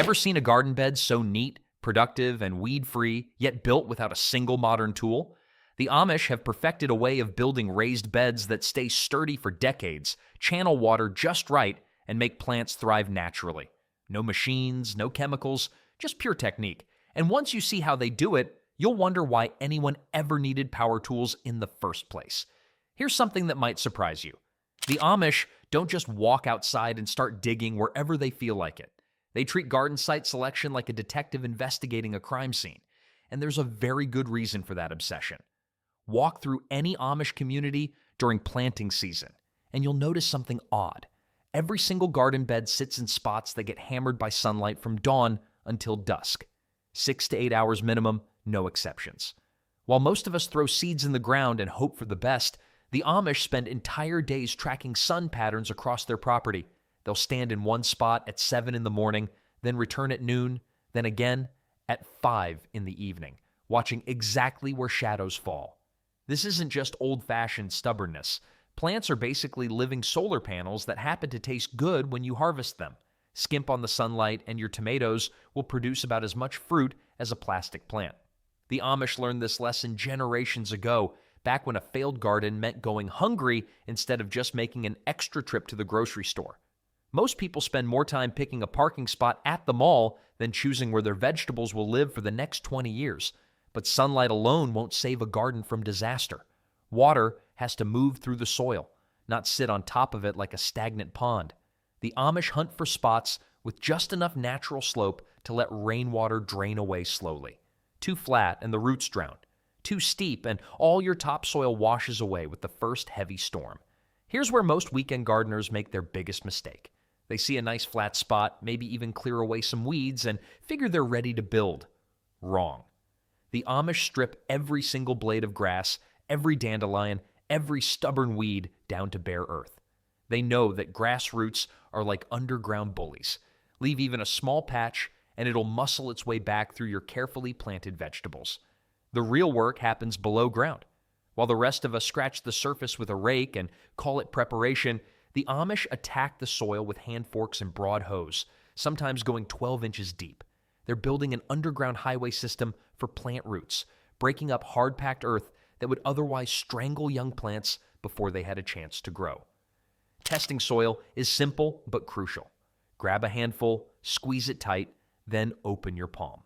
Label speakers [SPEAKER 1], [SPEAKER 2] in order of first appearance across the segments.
[SPEAKER 1] Ever seen a garden bed so neat, productive, and weed-free, yet built without a single modern tool? The Amish have perfected a way of building raised beds that stay sturdy for decades, channel water just right, and make plants thrive naturally. No machines, no chemicals, just pure technique. And once you see how they do it, you'll wonder why anyone ever needed power tools in the first place. Here's something that might surprise you. The Amish don't just walk outside and start digging wherever they feel like it. They treat garden site selection like a detective investigating a crime scene. And there's a very good reason for that obsession. Walk through any Amish community during planting season, and you'll notice something odd. Every single garden bed sits in spots that get hammered by sunlight from dawn until dusk. 6 to 8 hours minimum, no exceptions. While most of us throw seeds in the ground and hope for the best, the Amish spend entire days tracking sun patterns across their property. They'll stand in one spot at 7 in the morning, then return at noon, then again at 5 in the evening, watching exactly where shadows fall. This isn't just old-fashioned stubbornness. Plants are basically living solar panels that happen to taste good when you harvest them. Skimp on the sunlight and your tomatoes will produce about as much fruit as a plastic plant. The Amish learned this lesson generations ago, back when a failed garden meant going hungry instead of just making an extra trip to the grocery store. Most people spend more time picking a parking spot at the mall than choosing where their vegetables will live for the next 20 years. But sunlight alone won't save a garden from disaster. Water has to move through the soil, not sit on top of it like a stagnant pond. The Amish hunt for spots with just enough natural slope to let rainwater drain away slowly. Too flat and the roots drown. Too steep and all your topsoil washes away with the first heavy storm. Here's where most weekend gardeners make their biggest mistake. They see a nice flat spot, maybe even clear away some weeds, and figure they're ready to build. Wrong. The Amish strip every single blade of grass, every dandelion, every stubborn weed down to bare earth. They know that grass roots are like underground bullies. Leave even a small patch, and it'll muscle its way back through your carefully planted vegetables. The real work happens below ground. While the rest of us scratch the surface with a rake and call it preparation, the Amish attack the soil with hand forks and broad hoes, sometimes going 12 inches deep. They're building an underground highway system for plant roots, breaking up hard-packed earth that would otherwise strangle young plants before they had a chance to grow. Testing soil is simple but crucial. Grab a handful, squeeze it tight, then open your palm.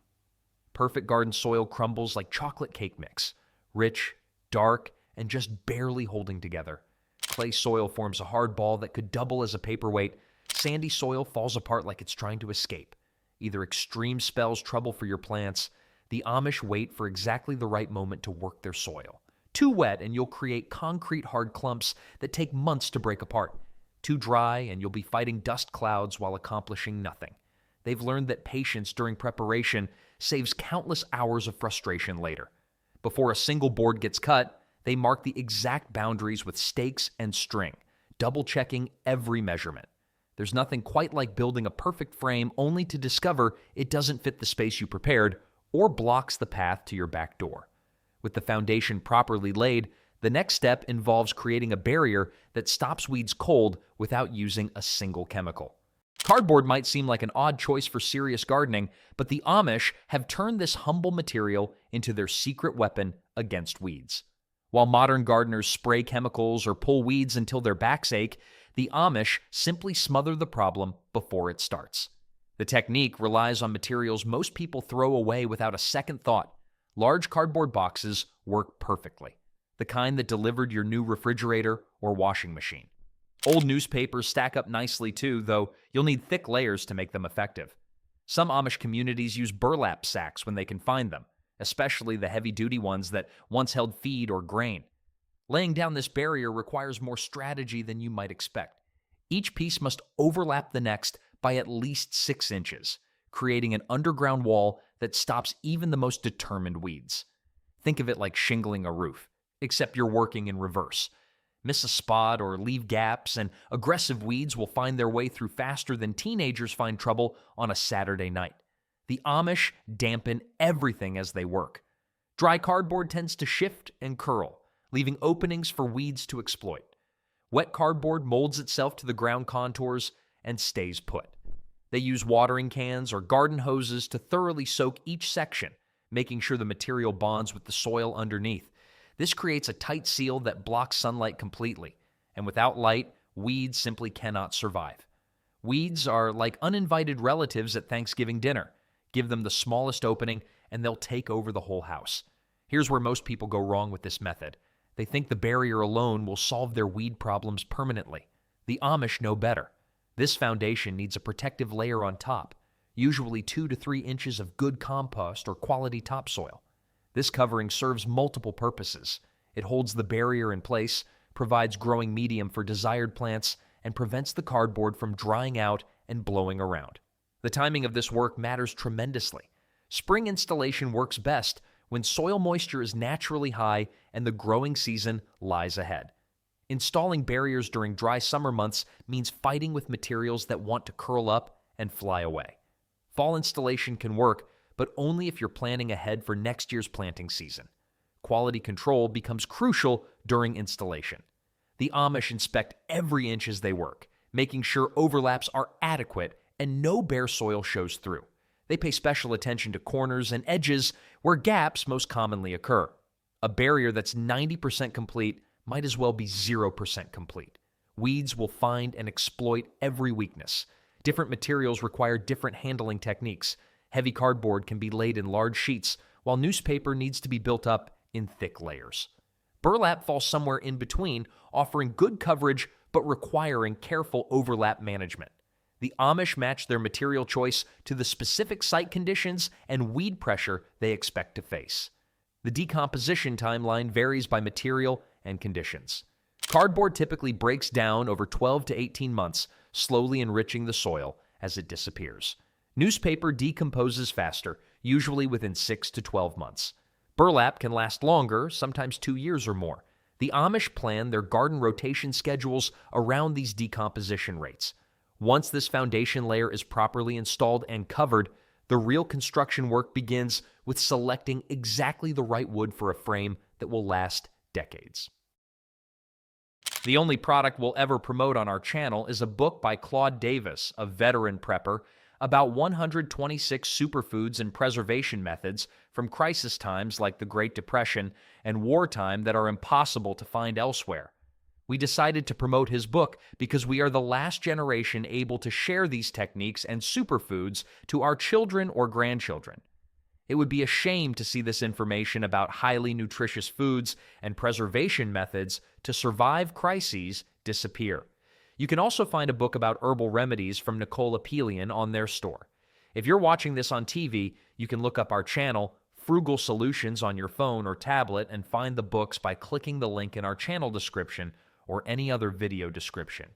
[SPEAKER 1] Perfect garden soil crumbles like chocolate cake mix, rich, dark, and just barely holding together. Clay soil forms a hard ball that could double as a paperweight. Sandy soil falls apart like it's trying to escape. Either extreme spells trouble for your plants. The Amish wait for exactly the right moment to work their soil. Too wet and you'll create concrete hard clumps that take months to break apart. Too dry and you'll be fighting dust clouds while accomplishing nothing. They've learned that patience during preparation saves countless hours of frustration later. Before a single board gets cut, they mark the exact boundaries with stakes and string, double-checking every measurement. There's nothing quite like building a perfect frame only to discover it doesn't fit the space you prepared or blocks the path to your back door. With the foundation properly laid, the next step involves creating a barrier that stops weeds cold without using a single chemical. Cardboard might seem like an odd choice for serious gardening, but the Amish have turned this humble material into their secret weapon against weeds. While modern gardeners spray chemicals or pull weeds until their backs ache, the Amish simply smother the problem before it starts. The technique relies on materials most people throw away without a second thought. Large cardboard boxes work perfectly, the kind that delivered your new refrigerator or washing machine. Old newspapers stack up nicely too, though you'll need thick layers to make them effective. Some Amish communities use burlap sacks when they can find them, especially the heavy-duty ones that once held feed or grain. Laying down this barrier requires more strategy than you might expect. Each piece must overlap the next by at least 6 inches, creating an underground wall that stops even the most determined weeds. Think of it like shingling a roof, except you're working in reverse. Miss a spot or leave gaps, and aggressive weeds will find their way through faster than teenagers find trouble on a Saturday night. The Amish dampen everything as they work. Dry cardboard tends to shift and curl, leaving openings for weeds to exploit. Wet cardboard molds itself to the ground contours and stays put. They use watering cans or garden hoses to thoroughly soak each section, making sure the material bonds with the soil underneath. This creates a tight seal that blocks sunlight completely, and without light, weeds simply cannot survive. Weeds are like uninvited relatives at Thanksgiving dinner. Give them the smallest opening, and they'll take over the whole house. Here's where most people go wrong with this method. They think the barrier alone will solve their weed problems permanently. The Amish know better. This foundation needs a protective layer on top, usually 2 to 3 inches of good compost or quality topsoil. This covering serves multiple purposes. It holds the barrier in place, provides growing medium for desired plants, and prevents the cardboard from drying out and blowing around. The timing of this work matters tremendously. Spring installation works best when soil moisture is naturally high and the growing season lies ahead. Installing barriers during dry summer months means fighting with materials that want to curl up and fly away. Fall installation can work, but only if you're planning ahead for next year's planting season. Quality control becomes crucial during installation. The Amish inspect every inch as they work, making sure overlaps are adequate and no bare soil shows through. They pay special attention to corners and edges where gaps most commonly occur. A barrier that's 90% complete might as well be 0% complete. Weeds will find and exploit every weakness. Different materials require different handling techniques. Heavy cardboard can be laid in large sheets, while newspaper needs to be built up in thick layers. Burlap falls somewhere in between, offering good coverage but requiring careful overlap management. The Amish match their material choice to the specific site conditions and weed pressure they expect to face. The decomposition timeline varies by material and conditions. Cardboard typically breaks down over 12 to 18 months, slowly enriching the soil as it disappears. Newspaper decomposes faster, usually within 6 to 12 months. Burlap can last longer, sometimes 2 years or more. The Amish plan their garden rotation schedules around these decomposition rates. Once this foundation layer is properly installed and covered, the real construction work begins with selecting exactly the right wood for a frame that will last decades. The only product we'll ever promote on our channel is a book by Claude Davis, a veteran prepper, about 126 superfoods and preservation methods from crisis times like the Great Depression and wartime that are impossible to find elsewhere. We decided to promote his book because we are the last generation able to share these techniques and superfoods to our children or grandchildren. It would be a shame to see this information about highly nutritious foods and preservation methods to survive crises disappear. You can also find a book about herbal remedies from Nicole Apelian on their store. If you're watching this on TV, you can look up our channel, Frugal Solutions, on your phone or tablet and find the books by clicking the link in our channel description or any other video description.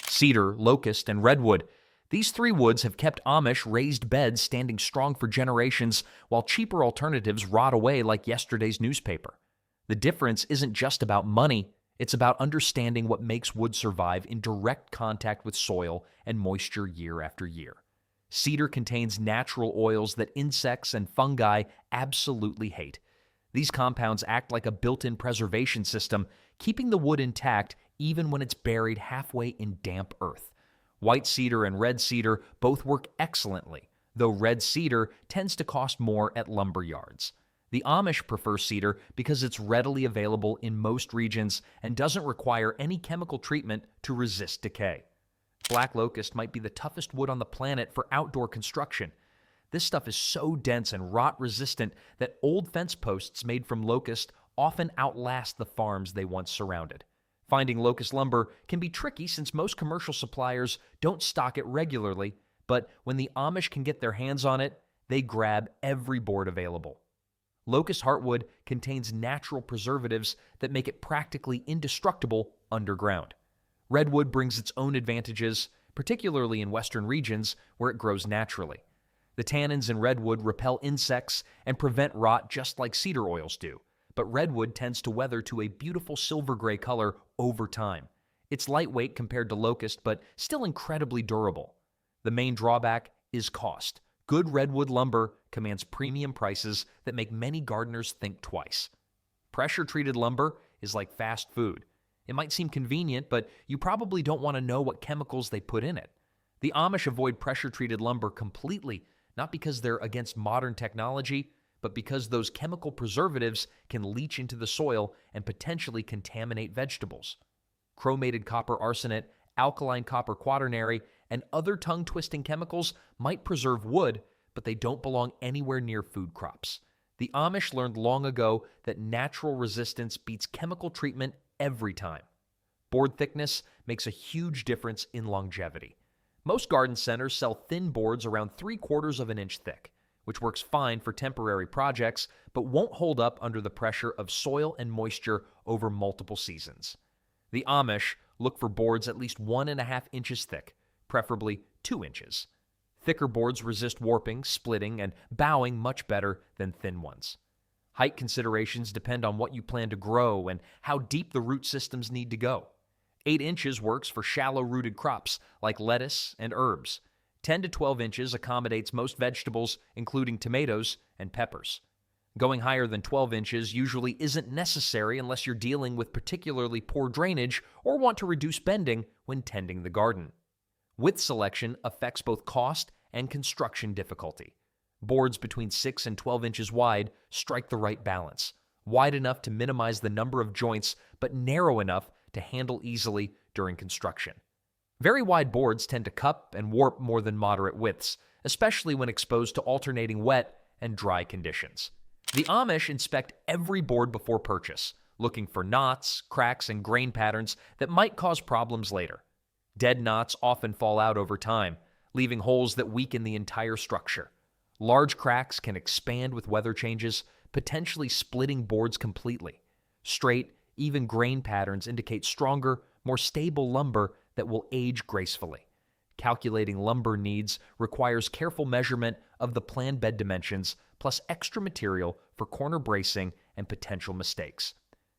[SPEAKER 1] Cedar, locust, and redwood. These 3 woods have kept Amish raised beds standing strong for generations, while cheaper alternatives rot away like yesterday's newspaper. The difference isn't just about money, it's about understanding what makes wood survive in direct contact with soil and moisture year after year. Cedar contains natural oils that insects and fungi absolutely hate. These compounds act like a built-in preservation system, keeping the wood intact even when it's buried halfway in damp earth. White cedar and red cedar both work excellently, though red cedar tends to cost more at lumber yards. The Amish prefer cedar because it's readily available in most regions and doesn't require any chemical treatment to resist decay. Black locust might be the toughest wood on the planet for outdoor construction. This stuff is so dense and rot-resistant that old fence posts made from locust often outlast the farms they once surrounded. Finding locust lumber can be tricky since most commercial suppliers don't stock it regularly, but when the Amish can get their hands on it, they grab every board available. Locust heartwood contains natural preservatives that make it practically indestructible underground. Redwood brings its own advantages, particularly in western regions where it grows naturally. The tannins in redwood repel insects and prevent rot just like cedar oils do, but redwood tends to weather to a beautiful silver-gray color over time. It's lightweight compared to locust, but still incredibly durable. The main drawback is cost. Good redwood lumber commands premium prices that make many gardeners think twice. Pressure-treated lumber is like fast food. It might seem convenient, but you probably don't want to know what chemicals they put in it. The Amish avoid pressure-treated lumber completely, not because they're against modern technology, but because those chemical preservatives can leach into the soil and potentially contaminate vegetables. Chromated copper arsenate, alkaline copper quaternary, and other tongue-twisting chemicals might preserve wood, but they don't belong anywhere near food crops. The Amish learned long ago that natural resistance beats chemical treatment every time. Board thickness makes a huge difference in longevity. Most garden centers sell thin boards around 3/4 of an inch thick, which works fine for temporary projects, but won't hold up under the pressure of soil and moisture over multiple seasons. The Amish look for boards at least 1.5 inches thick, preferably 2 inches. Thicker boards resist warping, splitting, and bowing much better than thin ones. Height considerations depend on what you plan to grow and how deep the root systems need to go. 8 inches works for shallow-rooted crops like lettuce and herbs. 10 to 12 inches accommodates most vegetables, including tomatoes and peppers. Going higher than 12 inches usually isn't necessary unless you're dealing with particularly poor drainage or want to reduce bending when tending the garden. Width selection affects both cost and construction difficulty. Boards between 6 and 12 inches wide strike the right balance, wide enough to minimize the number of joints, but narrow enough to handle easily during construction. Very wide boards tend to cup and warp more than moderate widths, especially when exposed to alternating wet and dry conditions. The Amish inspect every board before purchase, looking for knots, cracks, and grain patterns that might cause problems later. Dead knots often fall out over time, leaving holes that weaken the entire structure. Large cracks can expand with weather changes, potentially splitting boards completely. Straight, even grain patterns indicate stronger, more stable lumber that will age gracefully. Calculating lumber needs requires careful measurement of the planned bed dimensions, plus extra material for corner bracing and potential mistakes.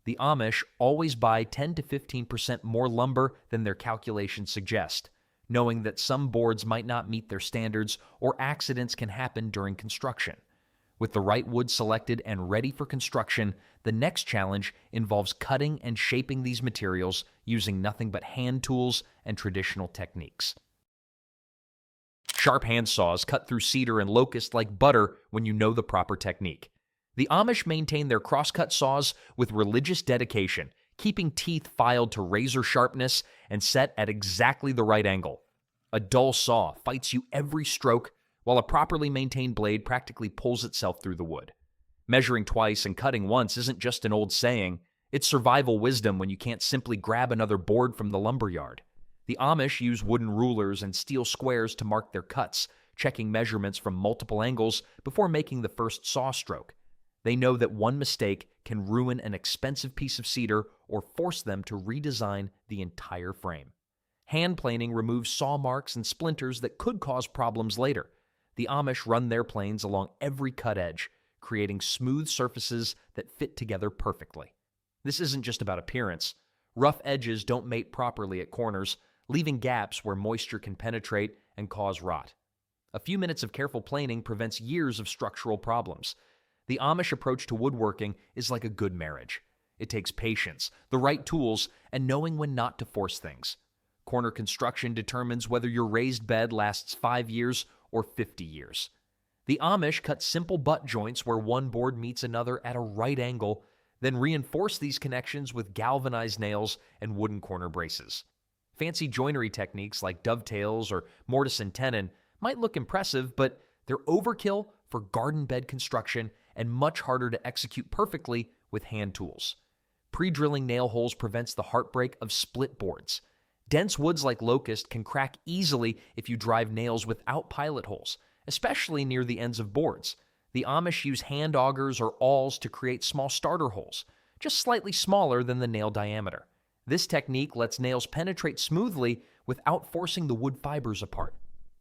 [SPEAKER 1] The Amish always buy 10 to 15% more lumber than their calculations suggest, knowing that some boards might not meet their standards or accidents can happen during construction. With the right wood selected and ready for construction, the next challenge involves cutting and shaping these materials using nothing but hand tools and traditional techniques. Sharp hand saws cut through cedar and locust like butter when you know the proper technique. The Amish maintain their crosscut saws with religious dedication, keeping teeth filed to razor sharpness and set at exactly the right angle. A dull saw fights you every stroke, while a properly maintained blade practically pulls itself through the wood. Measuring twice and cutting once isn't just an old saying, it's survival wisdom when you can't simply grab another board from the lumberyard. The Amish use wooden rulers and steel squares to mark their cuts, checking measurements from multiple angles before making the first saw stroke. They know that one mistake can ruin an expensive piece of cedar or force them to redesign the entire frame. Hand planing removes saw marks and splinters that could cause problems later. The Amish run their planes along every cut edge, creating smooth surfaces that fit together perfectly. This isn't just about appearance. Rough edges don't mate properly at corners, leaving gaps where moisture can penetrate and cause rot. A few minutes of careful planing prevents years of structural problems. The Amish approach to woodworking is like a good marriage. It takes patience, the right tools, and knowing when not to force things. Corner construction determines whether your raised bed lasts 5 years or 50 years. The Amish cut simple butt joints where one board meets another at a right angle, then reinforce these connections with galvanized nails and wooden corner braces. Fancy joinery techniques like dovetails or mortise and tenon might look impressive, but they're overkill for garden bed construction and much harder to execute perfectly with hand tools. Pre-drilling nail holes prevents the heartbreak of split boards. Dense woods like locust can crack easily if you drive nails without pilot holes, especially near the ends of boards. The Amish use hand augers or awls to create small starter holes, just slightly smaller than the nail diameter. This technique lets nails penetrate smoothly without forcing the wood fibers apart.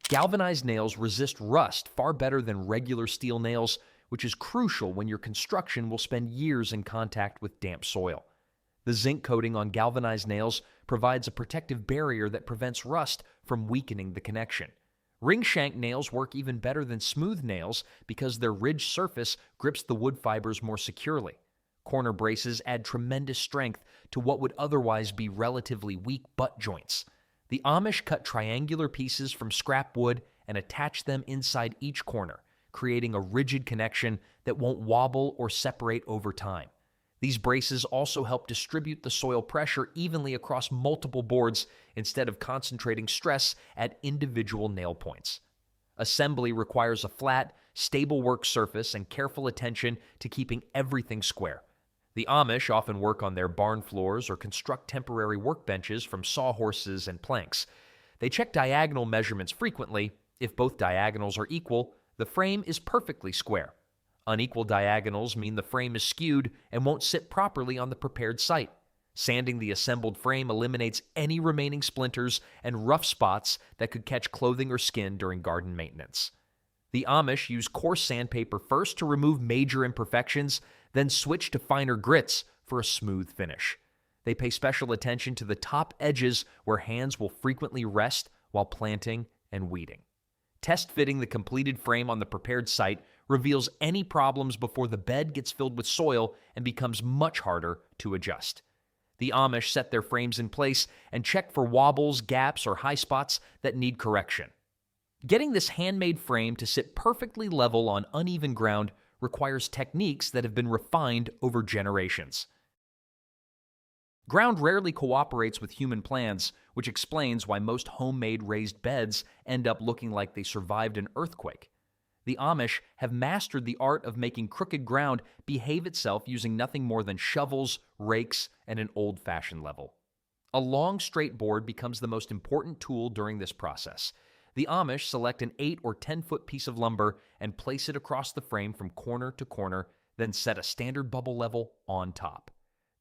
[SPEAKER 1] Galvanized nails resist rust far better than regular steel nails, which is crucial when your construction will spend years in contact with damp soil. The zinc coating on galvanized nails provides a protective barrier that prevents rust from weakening the connection. Ring shank nails work even better than smooth nails because their ridged surface grips the wood fibers more securely. Corner braces add tremendous strength to what would otherwise be relatively weak butt joints. The Amish cut triangular pieces from scrap wood and attach them inside each corner, creating a rigid connection that won't wobble or separate over time. These braces also help distribute the soil pressure evenly across multiple boards instead of concentrating stress at individual nail points. Assembly requires a flat, stable work surface and careful attention to keeping everything square. The Amish often work on their barn floors or construct temporary workbenches from sawhorses and planks. They check diagonal measurements frequently. If both diagonals are equal, the frame is perfectly square. Unequal diagonals mean the frame is skewed and won't sit properly on the prepared site. Sanding the assembled frame eliminates any remaining splinters and rough spots that could catch clothing or skin during garden maintenance. The Amish use coarse sandpaper first to remove major imperfections, then switch to finer grits for a smooth finish. They pay special attention to the top edges where hands will frequently rest while planting and weeding. Test fitting the completed frame on the prepared site reveals any problems before the bed gets filled with soil and becomes much harder to adjust. The Amish set their frames in place and check for wobbles, gaps, or high spots that need correction. Getting this handmade frame to sit perfectly level on uneven ground requires techniques that have been refined over generations. Ground rarely cooperates with human plans, which explains why most homemade raised beds end up looking like they survived an earthquake. The Amish have mastered the art of making crooked ground behave itself using nothing more than shovels, rakes, and an old-fashioned level. A long, straight board becomes the most important tool during this process. The Amish select an 8 or 10-foot piece of lumber and place it across the frame from corner to corner, then set a standard bubble level on top.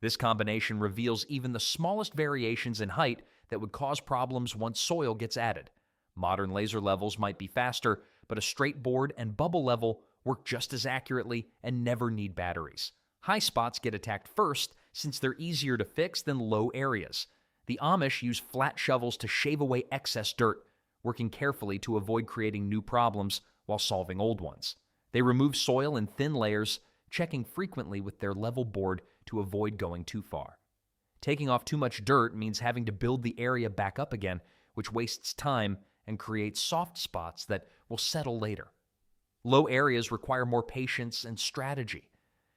[SPEAKER 1] This combination reveals even the smallest variations in height that would cause problems once soil gets added. Modern laser levels might be faster, but a straight board and bubble level work just as accurately and never need batteries. High spots get attacked first since they're easier to fix than low areas. The Amish use flat shovels to shave away excess dirt, working carefully to avoid creating new problems while solving old ones. They remove soil in thin layers, checking frequently with their level board to avoid going too far. Taking off too much dirt means having to build the area back up again, which wastes time and creates soft spots that will settle later. Low areas require more patience and strategy.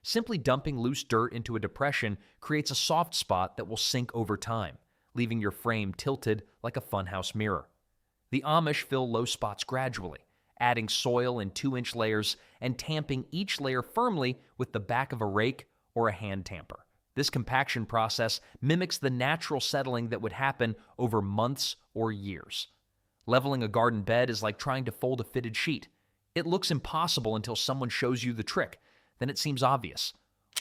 [SPEAKER 1] Simply dumping loose dirt into a depression creates a soft spot that will sink over time, leaving your frame tilted like a funhouse mirror. The Amish fill low spots gradually, adding soil in 2-inch layers and tamping each layer firmly with the back of a rake or a hand tamper. This compaction process mimics the natural settling that would happen over months or years. Leveling a garden bed is like trying to fold a fitted sheet. It looks impossible until someone shows you the trick. Then it seems obvious.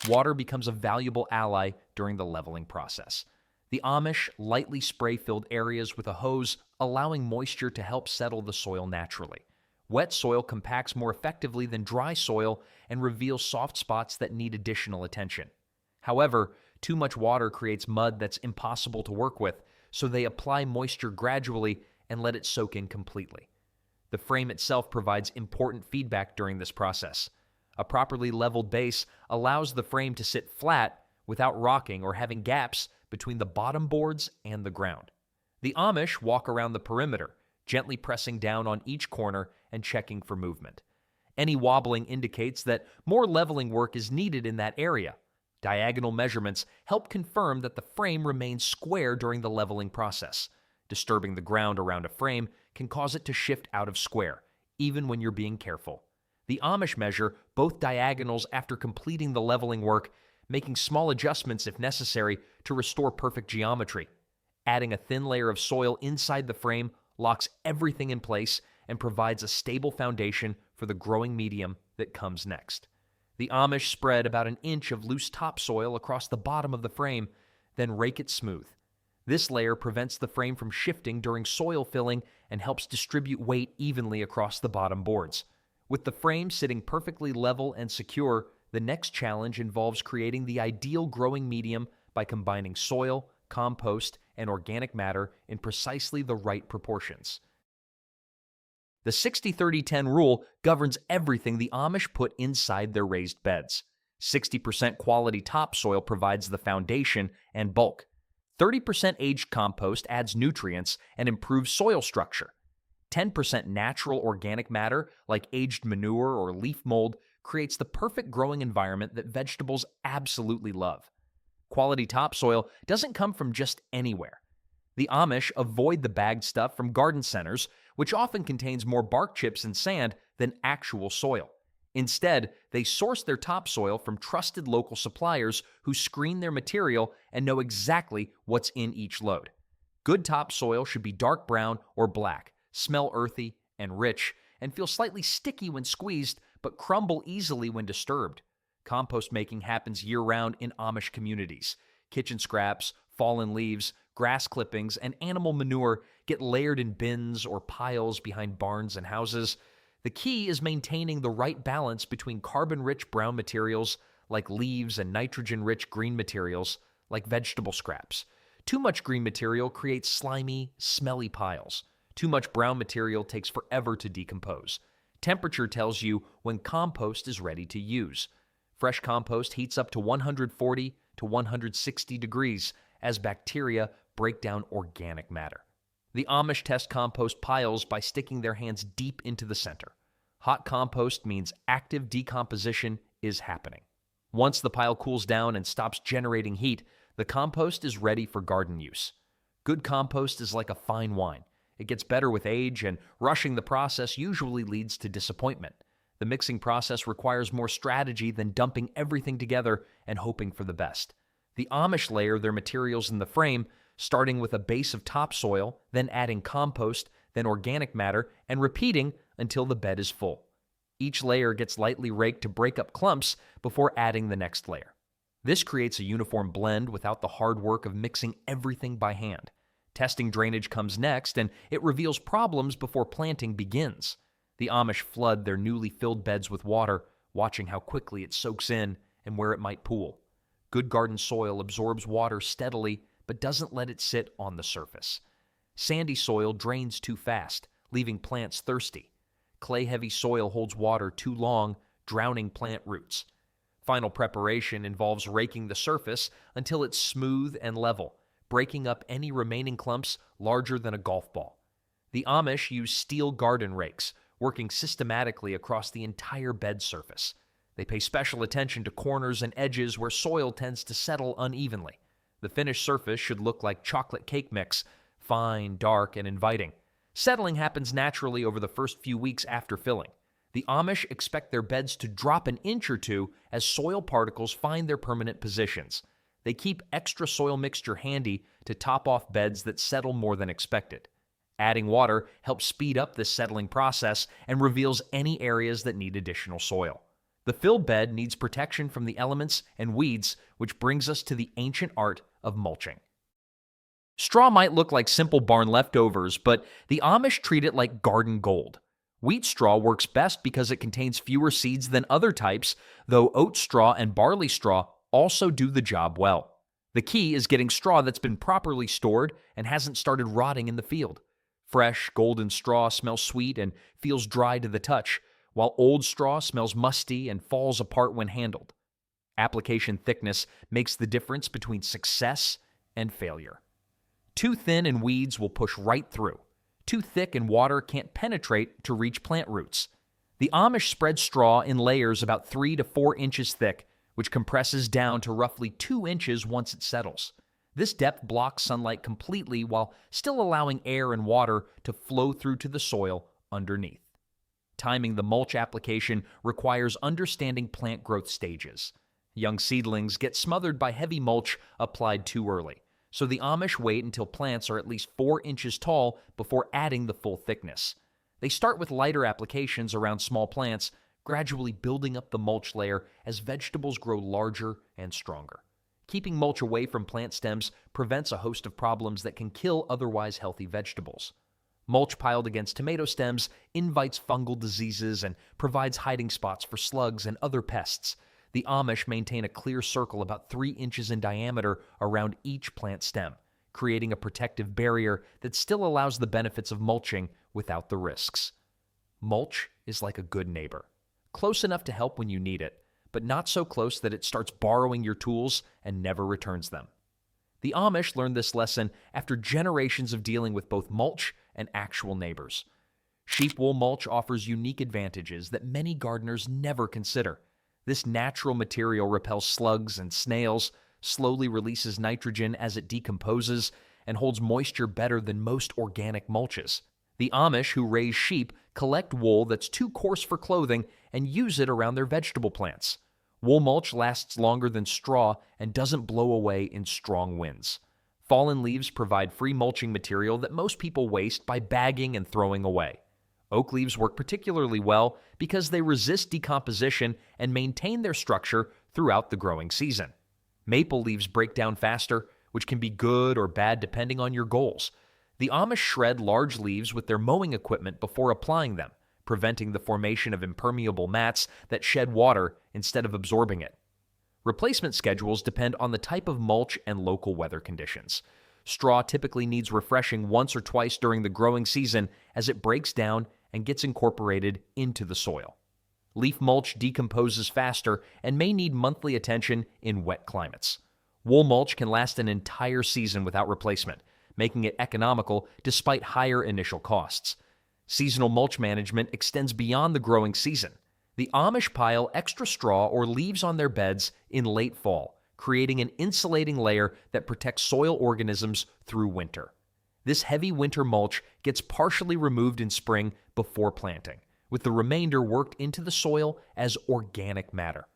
[SPEAKER 1] Water becomes a valuable ally during the leveling process. The Amish lightly spray-filled areas with a hose, allowing moisture to help settle the soil naturally. Wet soil compacts more effectively than dry soil and reveals soft spots that need additional attention. However, too much water creates mud that's impossible to work with, so they apply moisture gradually and let it soak in completely. The frame itself provides important feedback during this process. A properly leveled base allows the frame to sit flat without rocking or having gaps between the bottom boards and the ground. The Amish walk around the perimeter, gently pressing down on each corner and checking for movement. Any wobbling indicates that more leveling work is needed in that area. Diagonal measurements help confirm that the frame remains square during the leveling process. Disturbing the ground around a frame can cause it to shift out of square, even when you're being careful. The Amish measure both diagonals after completing the leveling work, making small adjustments if necessary to restore perfect geometry. Adding a thin layer of soil inside the frame locks everything in place and provides a stable foundation for the growing medium that comes next. The Amish spread about an inch of loose topsoil across the bottom of the frame, then rake it smooth. This layer prevents the frame from shifting during soil filling and helps distribute weight evenly across the bottom boards. With the frame sitting perfectly level and secure, the next challenge involves creating the ideal growing medium by combining soil, compost, and organic matter in precisely the right proportions. The 60-30-10 rule governs everything the Amish put inside their raised beds. 60% quality topsoil provides the foundation and bulk. 30% aged compost adds nutrients and improves soil structure. 10% natural organic matter, like aged manure or leaf mold, creates the perfect growing environment that vegetables absolutely love. Quality topsoil doesn't come from just anywhere. The Amish avoid the bagged stuff from garden centers, which often contains more bark chips and sand than actual soil. Instead, they source their topsoil from trusted local suppliers who screen their material and know exactly what's in each load. Good topsoil should be dark brown or black, smell earthy and rich, and feel slightly sticky when squeezed, but crumble easily when disturbed. Compost making happens year-round in Amish communities. Kitchen scraps, fallen leaves, grass clippings, and animal manure get layered in bins or piles behind barns and houses. The key is maintaining the right balance between carbon-rich brown materials like leaves and nitrogen-rich green materials like vegetable scraps. Too much green material creates slimy, smelly piles. Too much brown material takes forever to decompose. Temperature tells you when compost is ready to use. Fresh compost heats up to 140 to 160 degrees as bacteria break down organic matter. The Amish test compost piles by sticking their hands deep into the center. Hot compost means active decomposition is happening. Once the pile cools down and stops generating heat, the compost is ready for garden use. Good compost is like a fine wine. It gets better with age, and rushing the process usually leads to disappointment. The mixing process requires more strategy than dumping everything together and hoping for the best. The Amish layer their materials in the frame, starting with a base of topsoil, then adding compost, then organic matter, and repeating until the bed is full. Each layer gets lightly raked to break up clumps before adding the next layer. This creates a uniform blend without the hard work of mixing everything by hand. Testing drainage comes next, and it reveals problems before planting begins. The Amish flood their newly filled beds with water, watching how quickly it soaks in and where it might pool. Good garden soil absorbs water steadily, but doesn't let it sit on the surface. Sandy soil drains too fast, leaving plants thirsty. Clay-heavy soil holds water too long, drowning plant roots. Final preparation involves raking the surface until it's smooth and level, breaking up any remaining clumps larger than a golf ball. The Amish use steel garden rakes, working systematically across the entire bed surface. They pay special attention to corners and edges where soil tends to settle unevenly. The finished surface should look like chocolate cake mix, fine, dark, and inviting. Settling happens naturally over the first few weeks after filling. The Amish expect their beds to drop an inch or two as soil particles find their permanent positions. They keep extra soil mixture handy to top off beds that settle more than expected. Adding water helps speed up this settling process and reveals any areas that need additional soil. The filled bed needs protection from the elements and weeds, which brings us to the ancient art of mulching. Straw might look like simple barn leftovers, but the Amish treat it like garden gold. Wheat straw works best because it contains fewer seeds than other types, though oat straw and barley straw also do the job well. The key is getting straw that's been properly stored and hasn't started rotting in the field. Fresh, golden straw smells sweet and feels dry to the touch, while old straw smells musty and falls apart when handled. Application thickness makes the difference between success and failure. Too thin and weeds will push right through. Too thick and water can't penetrate to reach plant roots. The Amish spread straw in layers about 3 to 4 inches thick, which compresses down to roughly 2 inches once it settles. This depth blocks sunlight completely while still allowing air and water to flow through to the soil underneath. Timing the mulch application requires understanding plant growth stages. Young seedlings get smothered by heavy mulch applied too early, so the Amish wait until plants are at least 4 inches tall before adding the full thickness. They start with lighter applications around small plants, gradually building up the mulch layer as vegetables grow larger and stronger. Keeping mulch away from plant stems prevents a host of problems that can kill otherwise healthy vegetables. Mulch piled against tomato stems invites fungal diseases and provides hiding spots for slugs and other pests. The Amish maintain a clear circle about 3 inches in diameter around each plant stem, creating a protective barrier that still allows the benefits of mulching without the risks. Mulch is like a good neighbor, close enough to help when you need it, but not so close that it starts borrowing your tools and never returns them. The Amish learned this lesson after generations of dealing with both mulch and actual neighbors. Sheep wool mulch offers unique advantages that many gardeners never consider. This natural material repels slugs and snails, slowly releases nitrogen as it decomposes, and holds moisture better than most organic mulches. The Amish who raise sheep collect wool that's too coarse for clothing and use it around their vegetable plants. Wool mulch lasts longer than straw and doesn't blow away in strong winds. Fallen leaves provide free mulching material that most people waste by bagging and throwing away. Oak leaves work particularly well because they resist decomposition and maintain their structure throughout the growing season. Maple leaves break down faster, which can be good or bad depending on your goals. The Amish shred large leaves with their mowing equipment before applying them, preventing the formation of impermeable mats that shed water instead of absorbing it. Replacement schedules depend on the type of mulch and local weather conditions. Straw typically needs refreshing once or twice during the growing season as it breaks down and gets incorporated into the soil. Leaf mulch decomposes faster and may need monthly attention in wet climates. Wool mulch can last an entire season without replacement, making it economical despite higher initial costs. Seasonal mulch management extends beyond the growing season. The Amish pile extra straw or leaves on their beds in late fall, creating an insulating layer that protects soil organisms through winter. This heavy winter mulch gets partially removed in spring before planting, with the remainder worked into the soil as organic matter.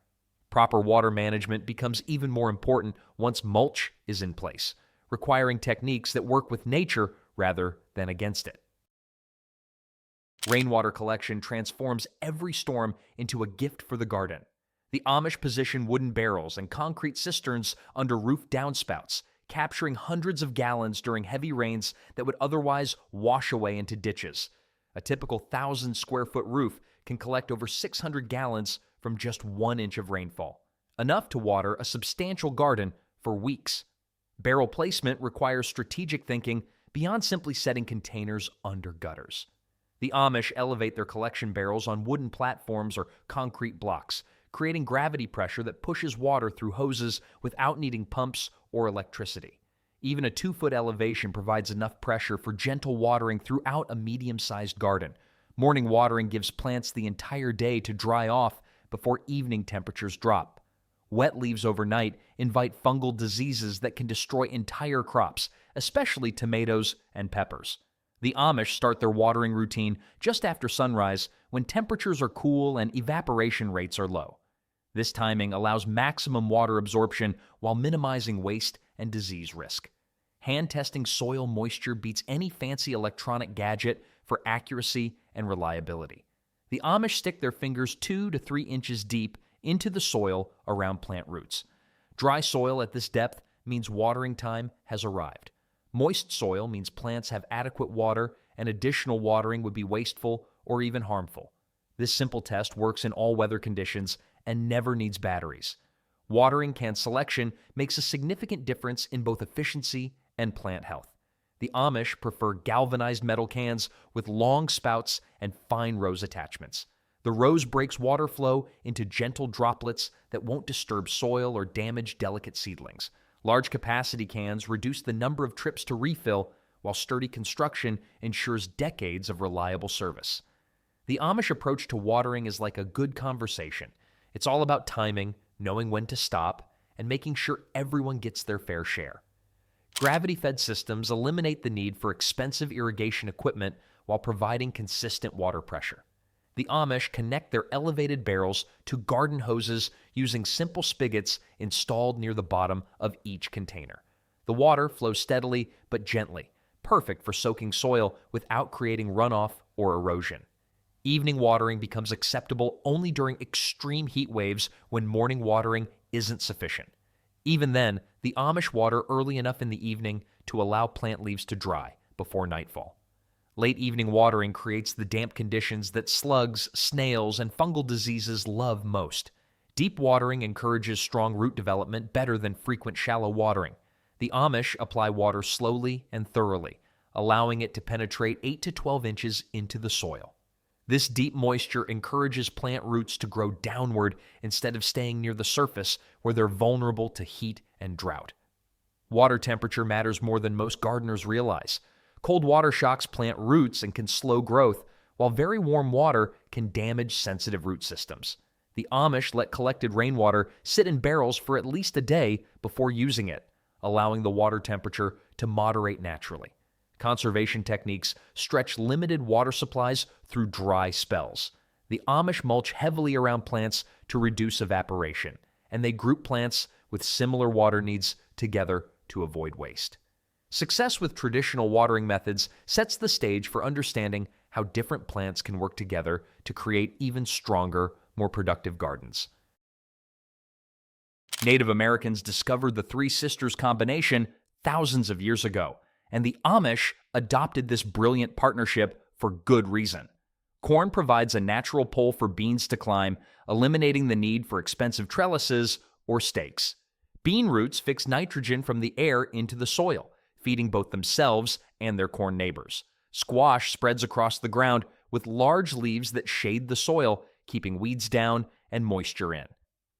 [SPEAKER 1] Proper water management becomes even more important once mulch is in place, requiring techniques that work with nature rather than against it. Rainwater collection transforms every storm into a gift for the garden. The Amish position wooden barrels and concrete cisterns under roof downspouts, capturing hundreds of gallons during heavy rains that would otherwise wash away into ditches. A typical 1,000-square-foot roof can collect over 600 gallons from just 1 inch of rainfall, enough to water a substantial garden for weeks. Barrel placement requires strategic thinking beyond simply setting containers under gutters. The Amish elevate their collection barrels on wooden platforms or concrete blocks, creating gravity pressure that pushes water through hoses without needing pumps or electricity. Even a 2-foot elevation provides enough pressure for gentle watering throughout a medium-sized garden. Morning watering gives plants the entire day to dry off before evening temperatures drop. Wet leaves overnight invite fungal diseases that can destroy entire crops, especially tomatoes and peppers. The Amish start their watering routine just after sunrise when temperatures are cool and evaporation rates are low. This timing allows maximum water absorption while minimizing waste and disease risk. Hand testing soil moisture beats any fancy electronic gadget for accuracy and reliability. The Amish stick their fingers 2 to 3 inches deep into the soil around plant roots. Dry soil at this depth means watering time has arrived. Moist soil means plants have adequate water, and additional watering would be wasteful or even harmful. This simple test works in all weather conditions and never needs batteries. Watering can selection makes a significant difference in both efficiency and plant health. The Amish prefer galvanized metal cans with long spouts and fine rose attachments. The rose breaks water flow into gentle droplets that won't disturb soil or damage delicate seedlings. Large capacity cans reduce the number of trips to refill, while sturdy construction ensures decades of reliable service. The Amish approach to watering is like a good conversation. It's all about timing, knowing when to stop, and making sure everyone gets their fair share. Gravity-fed systems eliminate the need for expensive irrigation equipment while providing consistent water pressure. The Amish connect their elevated barrels to garden hoses using simple spigots installed near the bottom of each container. The water flows steadily but gently, perfect for soaking soil without creating runoff or erosion. Evening watering becomes acceptable only during extreme heat waves when morning watering isn't sufficient. Even then, the Amish water early enough in the evening to allow plant leaves to dry before nightfall. Late evening watering creates the damp conditions that slugs, snails, and fungal diseases love most. Deep watering encourages strong root development better than frequent shallow watering. The Amish apply water slowly and thoroughly, allowing it to penetrate 8 to 12 inches into the soil. This deep moisture encourages plant roots to grow downward instead of staying near the surface where they're vulnerable to heat and drought. Water temperature matters more than most gardeners realize. Cold water shocks plant roots and can slow growth, while very warm water can damage sensitive root systems. The Amish let collected rainwater sit in barrels for at least a day before using it, allowing the water temperature to moderate naturally. Conservation techniques stretch limited water supplies through dry spells. The Amish mulch heavily around plants to reduce evaporation, and they group plants with similar water needs together to avoid waste. Success with traditional watering methods sets the stage for understanding how different plants can work together to create even stronger, more productive gardens. Native Americans discovered the Three Sisters combination thousands of years ago, and the Amish adopted this brilliant partnership for good reason. Corn provides a natural pole for beans to climb, eliminating the need for expensive trellises or stakes. Bean roots fix nitrogen from the air into the soil, feeding both themselves and their corn neighbors. Squash spreads across the ground with large leaves that shade the soil, keeping weeds down and moisture in.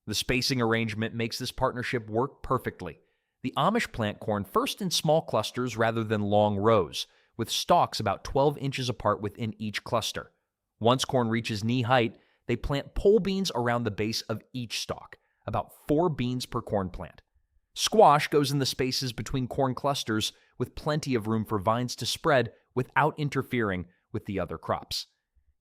[SPEAKER 1] The spacing arrangement makes this partnership work perfectly. The Amish plant corn first in small clusters rather than long rows, with stalks about 12 inches apart within each cluster. Once corn reaches knee height, they plant pole beans around the base of each stalk, about 4 beans per corn plant. Squash goes in the spaces between corn clusters with plenty of room for vines to spread without interfering with the other crops.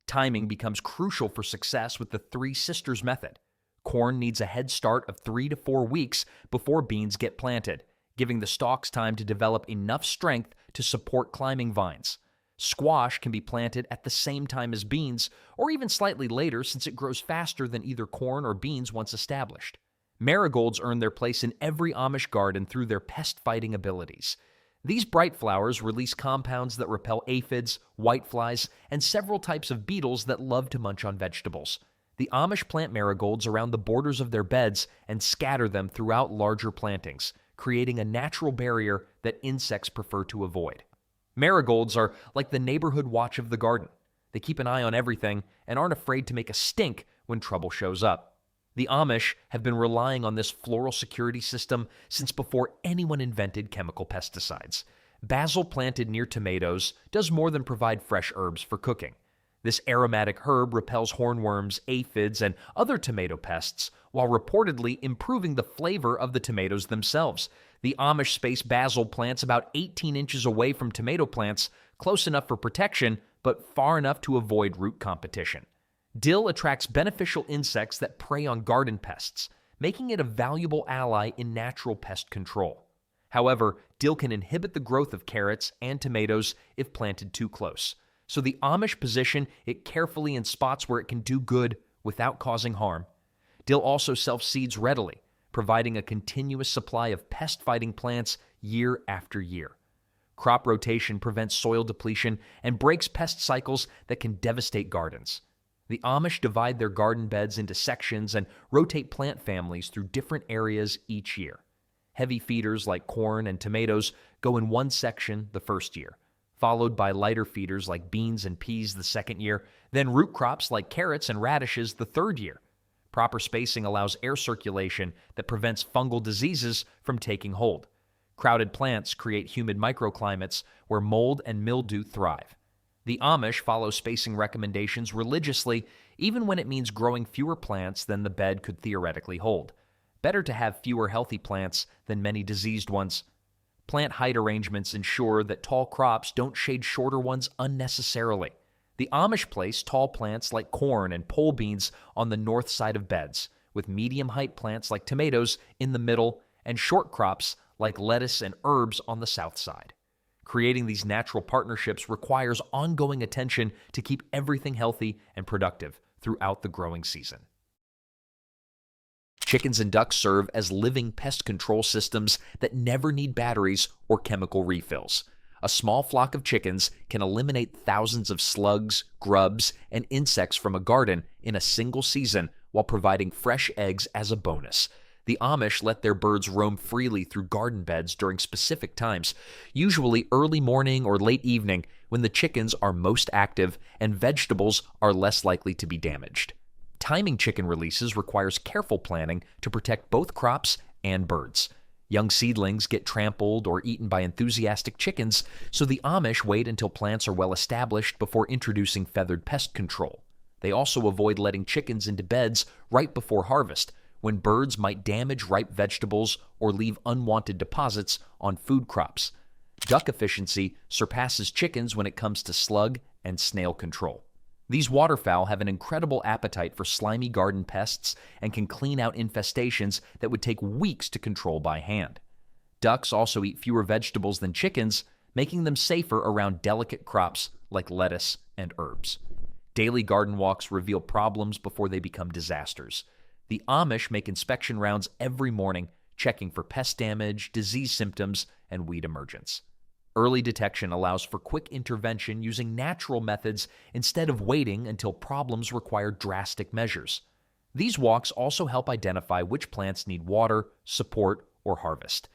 [SPEAKER 1] Timing becomes crucial for success with the Three Sisters method. Corn needs a head start of 3 to 4 weeks before beans get planted, giving the stalks time to develop enough strength to support climbing vines. Squash can be planted at the same time as beans, or even slightly later since it grows faster than either corn or beans once established. Marigolds earn their place in every Amish garden through their pest-fighting abilities. These bright flowers release compounds that repel aphids, whiteflies, and several types of beetles that love to munch on vegetables. The Amish plant marigolds around the borders of their beds and scatter them throughout larger plantings, creating a natural barrier that insects prefer to avoid. Marigolds are like the neighborhood watch of the garden. They keep an eye on everything and aren't afraid to make a stink when trouble shows up. The Amish have been relying on this floral security system since before anyone invented chemical pesticides. Basil planted near tomatoes does more than provide fresh herbs for cooking. This aromatic herb repels hornworms, aphids, and other tomato pests, while reportedly improving the flavor of the tomatoes themselves. The Amish space basil plants about 18 inches away from tomato plants, close enough for protection, but far enough to avoid root competition. Dill attracts beneficial insects that prey on garden pests, making it a valuable ally in natural pest control. However, dill can inhibit the growth of carrots and tomatoes if planted too close. So the Amish position it carefully in spots where it can do good without causing harm. Dill also self-seeds readily, providing a continuous supply of pest-fighting plants year after year. Crop rotation prevents soil depletion and breaks pest cycles that can devastate gardens. The Amish divide their garden beds into sections and rotate plant families through different areas each year. Heavy feeders like corn and tomatoes go in one section the first year, followed by lighter feeders like beans and peas the second year, then root crops like carrots and radishes the third year. Proper spacing allows air circulation that prevents fungal diseases from taking hold. Crowded plants create humid microclimates where mold and mildew thrive. The Amish follow spacing recommendations religiously, even when it means growing fewer plants than the bed could theoretically hold. Better to have fewer healthy plants than many diseased ones. Plant height arrangements ensure that tall crops don't shade shorter ones unnecessarily. The Amish place tall plants like corn and pole beans on the north side of beds, with medium-height plants like tomatoes in the middle and short crops like lettuce and herbs on the south side. Creating these natural partnerships requires ongoing attention to keep everything healthy and productive throughout the growing season. Chickens and ducks serve as living pest control systems that never need batteries or chemical refills. A small flock of chickens can eliminate thousands of slugs, grubs, and insects from a garden in a single season while providing fresh eggs as a bonus. The Amish let their birds roam freely through garden beds during specific times, usually early morning or late evening when the chickens are most active and vegetables are less likely to be damaged. Timing chicken releases requires careful planning to protect both crops and birds. Young seedlings get trampled or eaten by enthusiastic chickens, so the Amish wait until plants are well established before introducing feathered pest control. They also avoid letting chickens into beds right before harvest, when birds might damage ripe vegetables or leave unwanted deposits on food crops. Duck efficiency surpasses chickens when it comes to slug and snail control. These waterfowl have an incredible appetite for slimy garden pests and can clean out infestations that would take weeks to control by hand. Ducks also eat fewer vegetables than chickens, making them safer around delicate crops like lettuce and herbs. Daily garden walks reveal problems before they become disasters. The Amish make inspection rounds every morning, checking for pest damage, disease symptoms, and weed emergence. Early detection allows for quick intervention using natural methods instead of waiting until problems require drastic measures. These walks also help identify which plants need water, support, or harvest.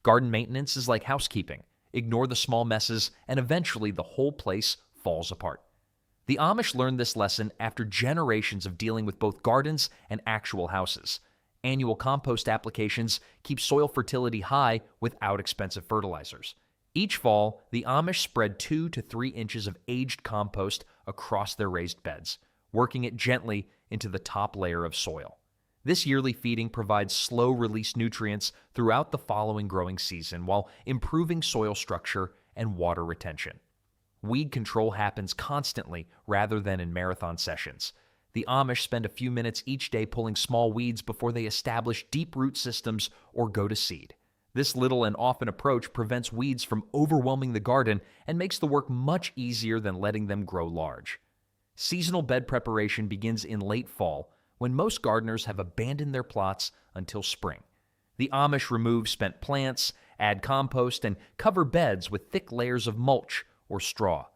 [SPEAKER 1] Garden maintenance is like housekeeping. Ignore the small messes, and eventually the whole place falls apart. The Amish learned this lesson after generations of dealing with both gardens and actual houses. Annual compost applications keep soil fertility high without expensive fertilizers. Each fall, the Amish spread 2 to 3 inches of aged compost across their raised beds, working it gently into the top layer of soil. This yearly feeding provides slow-release nutrients throughout the following growing season while improving soil structure and water retention. Weed control happens constantly rather than in marathon sessions. The Amish spend a few minutes each day pulling small weeds before they establish deep root systems or go to seed. This little and often approach prevents weeds from overwhelming the garden and makes the work much easier than letting them grow large. Seasonal bed preparation begins in late fall, when most gardeners have abandoned their plots until spring. The Amish remove spent plants, add compost, and cover beds with thick layers of mulch or straw.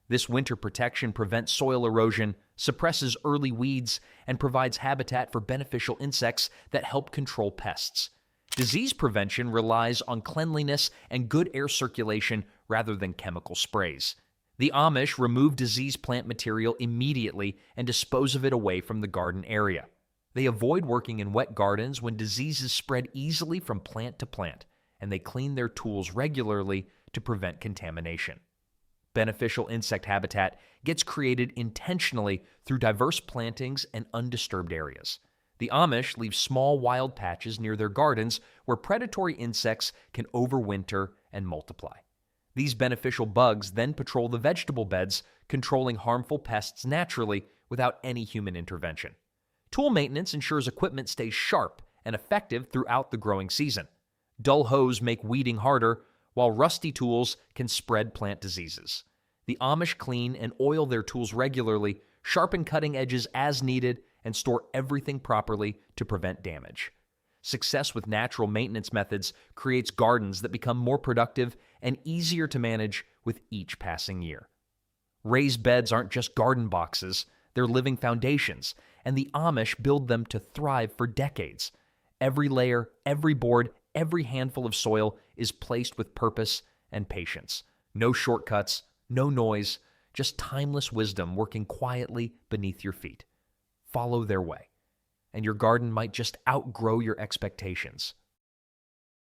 [SPEAKER 1] This winter protection prevents soil erosion, suppresses early weeds, and provides habitat for beneficial insects that help control pests. Disease prevention relies on cleanliness and good air circulation rather than chemical sprays. The Amish remove diseased plant material immediately and dispose of it away from the garden area. They avoid working in wet gardens when diseases spread easily from plant to plant, and they clean their tools regularly to prevent contamination. Beneficial insect habitat gets created intentionally through diverse plantings and undisturbed areas. The Amish leave small wild patches near their gardens where predatory insects can overwinter and multiply. These beneficial bugs then patrol the vegetable beds, controlling harmful pests naturally without any human intervention. Tool maintenance ensures equipment stays sharp and effective throughout the growing season. Dull hoes make weeding harder, while rusty tools can spread plant diseases. The Amish clean and oil their tools regularly, sharpen cutting edges as needed, and store everything properly to prevent damage. Success with natural maintenance methods creates gardens that become more productive and easier to manage with each passing year. Raised beds aren't just garden boxes, they're living foundations, and the Amish build them to thrive for decades. Every layer, every board, every handful of soil is placed with purpose and patience. No shortcuts, no noise, just timeless wisdom working quietly beneath your feet. Follow their way, and your garden might just outgrow your expectations.